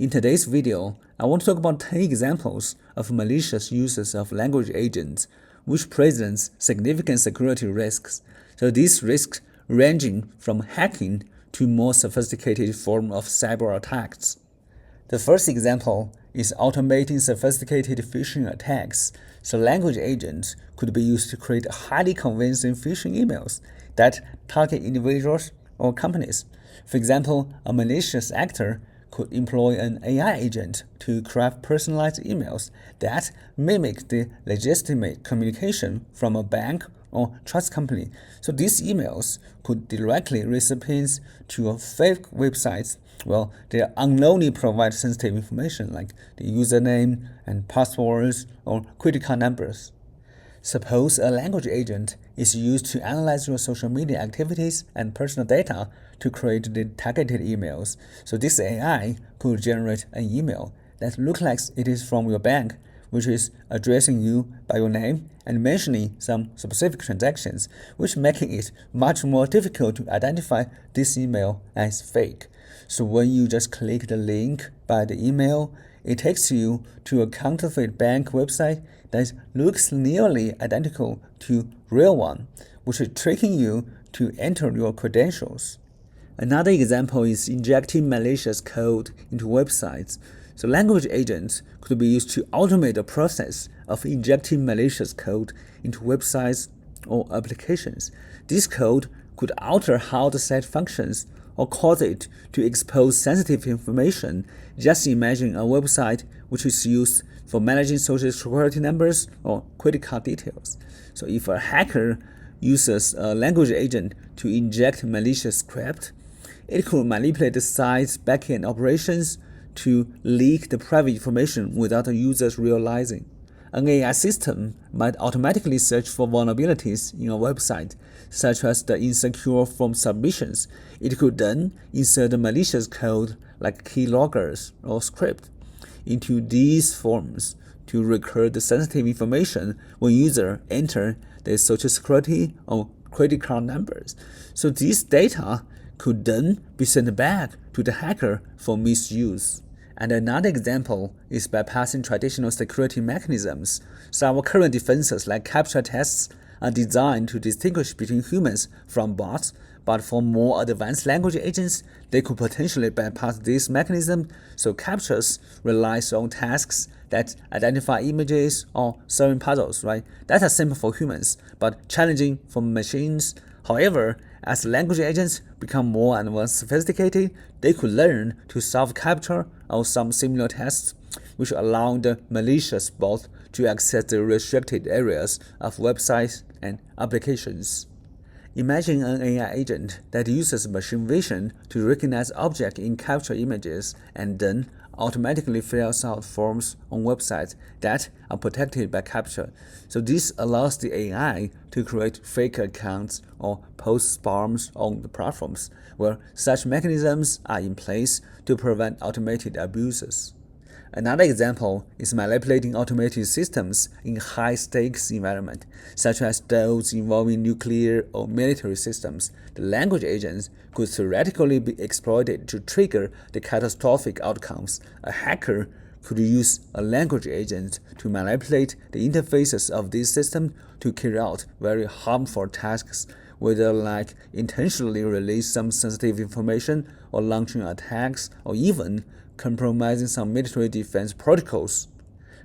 In today's video, I want to talk about 10 examples of malicious uses of language agents, which presents significant security risks. So these risks ranging from hacking to more sophisticated forms of cyber attacks. The first example is automating sophisticated phishing attacks. So language agents could be used to create highly convincing phishing emails that target individuals or companies. For example, a malicious actor could employ an AI agent to craft personalized emails that mimic the legitimate communication from a bank or trust company. So these emails could directly recipients to a fake websites. Well, they unknowingly provide sensitive information like the username and passwords or credit card numbers. Suppose a language agent is used to analyze your social media activities and personal data to create the targeted emails. So this AI could generate an email that looks like it is from your bank, which is addressing you by your name and mentioning some specific transactions, which making it much more difficult to identify this email as fake. So when you just click the link by the email, it takes you to a counterfeit bank website that looks nearly identical to real one, which is tricking you to enter your credentials. Another example is injecting malicious code into websites. So language agents could be used to automate the process of injecting malicious code into websites or applications. This code could alter how the site functions or cause it to expose sensitive information. Just imagine a website which is used for managing social security numbers or credit card details. So if a hacker uses a language agent to inject malicious script, it could manipulate the site's backend operations to leak the private information without the users realizing. An AI system might automatically search for vulnerabilities in a website, such as the insecure form submissions. It could then insert the malicious code like keyloggers or script into these forms to record the sensitive information when users enter their social security or credit card numbers. So this data could then be sent back to the hacker for misuse. And another example is bypassing traditional security mechanisms. So our current defenses like captcha tests are designed to distinguish between humans from bots, but for more advanced language agents, they could potentially bypass this mechanism. So captchas relies on tasks that identify images or solving puzzles, right? That are simple for humans, but challenging for machines. However, as language agents become more and more sophisticated, they could learn to solve captcha or some similar tests, which allow the malicious bot to access the restricted areas of websites and applications. Imagine an AI agent that uses machine vision to recognize objects in capture images and then automatically fills out forms on websites that are protected by captcha. So this allows the AI to create fake accounts or post spams on the platforms where such mechanisms are in place to prevent automated abuses. Another example is manipulating automated systems in high-stakes environments, such as those involving nuclear or military systems. The language agents could theoretically be exploited to trigger the catastrophic outcomes. A hacker could use a language agent to manipulate the interfaces of this system to carry out very harmful tasks, whether like intentionally release some sensitive information or launching attacks or even compromising some military defense protocols.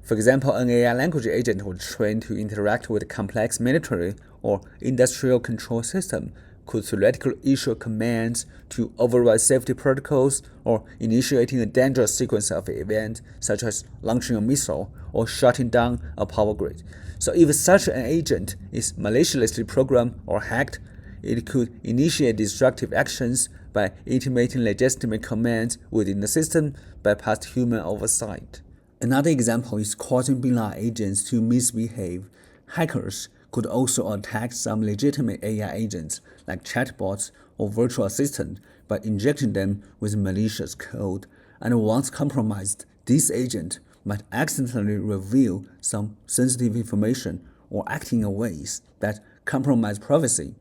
For example, an AI language agent would train to interact with a complex military or industrial control system could theoretically issue commands to override safety protocols or initiating a dangerous sequence of events such as launching a missile or shutting down a power grid. So if such an agent is maliciously programmed or hacked, it could initiate destructive actions by intimating legitimate commands within the system bypass human oversight. Another example is causing benign agents to misbehave. Hackers could also attack some legitimate AI agents like chatbots or virtual assistants by injecting them with malicious code. And once compromised, this agent might accidentally reveal some sensitive information or act in ways that compromise privacy.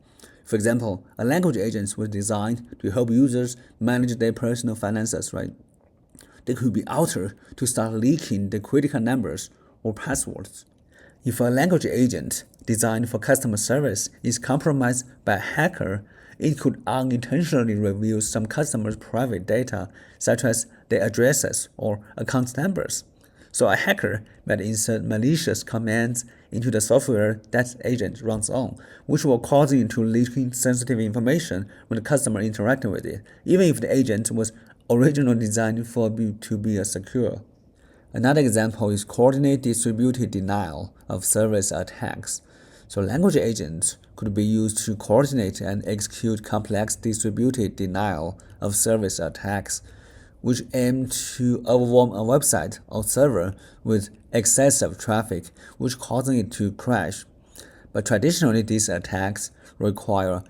For example, a language agent was designed to help users manage their personal finances, right? they could be altered to start leaking the critical numbers or passwords. If a language agent designed for customer service is compromised by a hacker, it could unintentionally reveal some customers' private data, such as their addresses or account numbers. So a hacker might insert malicious commands into the software that agent runs on, which will cause it to leak sensitive information when the customer interacts with it, even if the agent was originally designed to be secure. Another example is coordinated distributed denial of service attacks. So language agents could be used to coordinate and execute complex distributed denial of service attacks, which aim to overwhelm a website or server with excessive traffic, which causing it to crash. But traditionally, these attacks require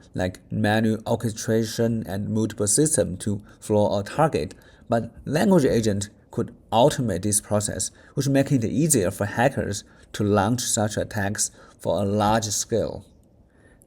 manual orchestration and multiple systems to floor a target. But language agent could automate this process, which makes it easier for hackers to launch such attacks for a large scale.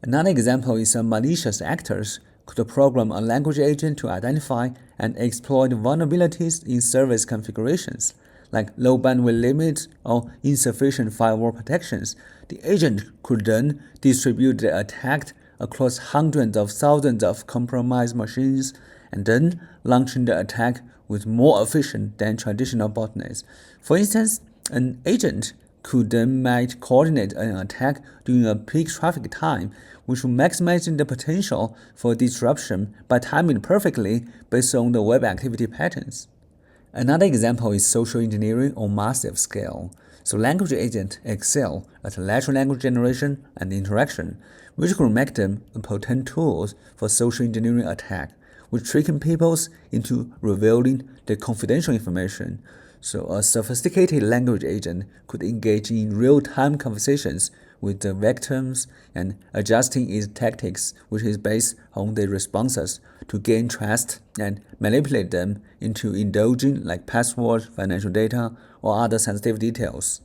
Another example is malicious actors could program a language agent to identify and exploit vulnerabilities in service configurations, like low bandwidth limits or insufficient firewall protections. The agent could then distribute the attack across hundreds of thousands of compromised machines and then launching the attack with more efficient than traditional botnets. For instance, an agent could then might coordinate an attack during a peak traffic time, which will maximize the potential for disruption by timing it perfectly based on the web activity patterns. Another example is social engineering on massive scale. So language agents excel at natural language generation and interaction, which could make them potent tools for social engineering attack, which tricking people into revealing the confidential information. So a sophisticated language agent could engage in real-time conversations with the victims and adjusting its tactics, which is based on their responses, to gain trust and manipulate them into indulging passwords, financial data, or other sensitive details.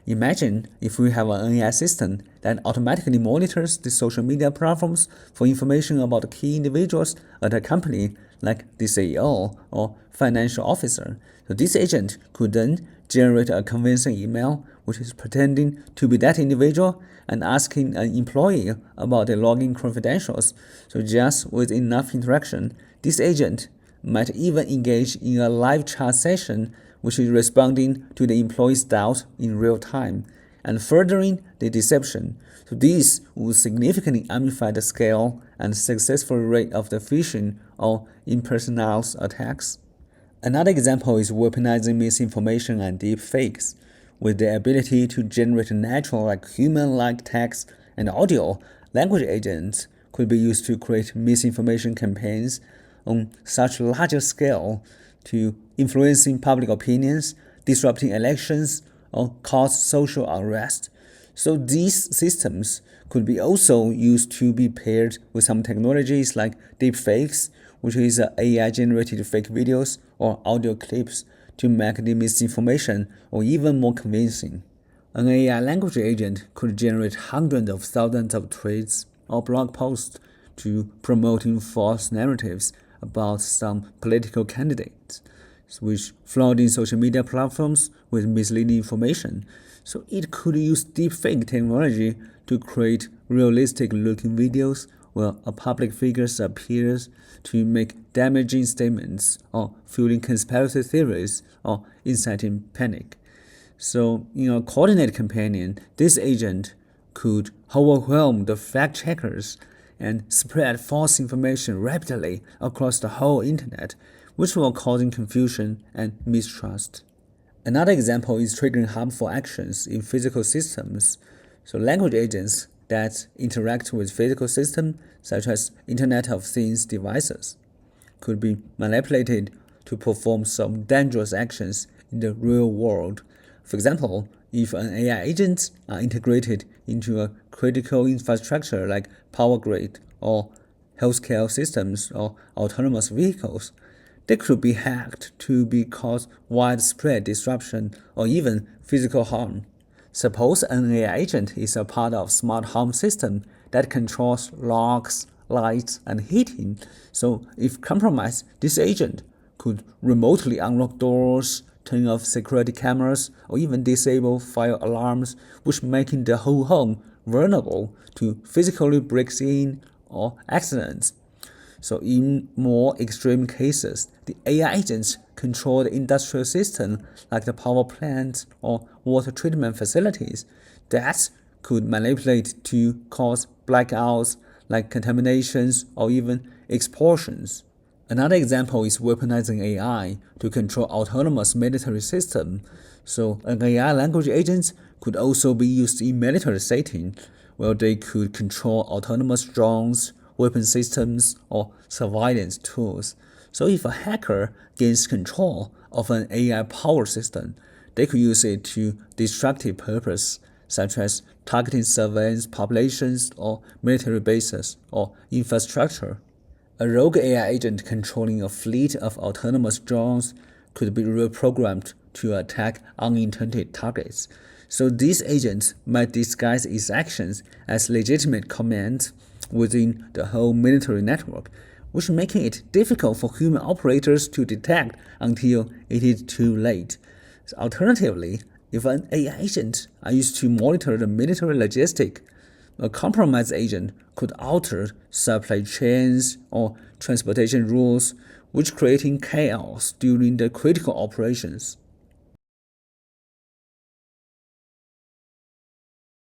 Imagine if we have an AI system that automatically monitors the social media platforms for information about key individuals at a company, like the CEO or financial officer. So this agent could then generate a convincing email which is pretending to be that individual and asking an employee about their login credentials. So just with enough interaction, this agent might even engage in a live chat session which is responding to the employee's doubts in real time and furthering the deception. So this would significantly amplify the scale and successful rate of the phishing or impersonal attacks. Another example is weaponizing misinformation and deepfakes. With the ability to generate natural human-like text and audio, language agents could be used to create misinformation campaigns on such larger scale to influencing public opinions, disrupting elections, or cause social unrest. So these systems could be also used to be paired with some technologies like deepfakes, which is AI-generated fake videos or audio clips to make the misinformation or even more convincing. An AI language agent could generate hundreds of thousands of tweets or blog posts to promoting false narratives about some political candidates, which flooding social media platforms with misleading information. So it could use deepfake technology to create realistic-looking videos where a public figure appears to make damaging statements or fueling conspiracy theories or inciting panic. So in a coordinated campaign, this agent could overwhelm the fact-checkers and spread false information rapidly across the whole internet, which will causing confusion and mistrust. Another example is triggering harmful actions in physical systems. So language agents that interact with physical systems, such as Internet of Things devices, could be manipulated to perform some dangerous actions in the real world. For example, if an AI agent are integrated into a critical infrastructure like power grid or healthcare systems or autonomous vehicles, they could be hacked to cause widespread disruption or even physical harm. Suppose an AI agent is a part of a smart home system that controls locks, lights, and heating. So if compromised, this agent could remotely unlock doors, turn off security cameras, or even disable fire alarms, which making the whole home vulnerable to physically breaks in or accidents. So in more extreme cases, the AI agents control the industrial system like the power plants or water treatment facilities that could manipulate to cause blackouts like contaminations or even explosions. Another example is weaponizing AI to control autonomous military systems. So an AI language agent could also be used in military setting, where they could control autonomous drones, weapon systems, or surveillance tools. So if a hacker gains control of an AI power system, they could use it to destructive purpose, such as targeting surveillance populations or military bases or infrastructure. A rogue AI agent controlling a fleet of autonomous drones could be reprogrammed to attack unintended targets. So these agents might disguise its actions as legitimate commands within the whole military network, which making it difficult for human operators to detect until it is too late. So alternatively, if an AI agent are used to monitor the military logistics, a compromised agent could alter supply chains or transportation rules, which creating chaos during the critical operations.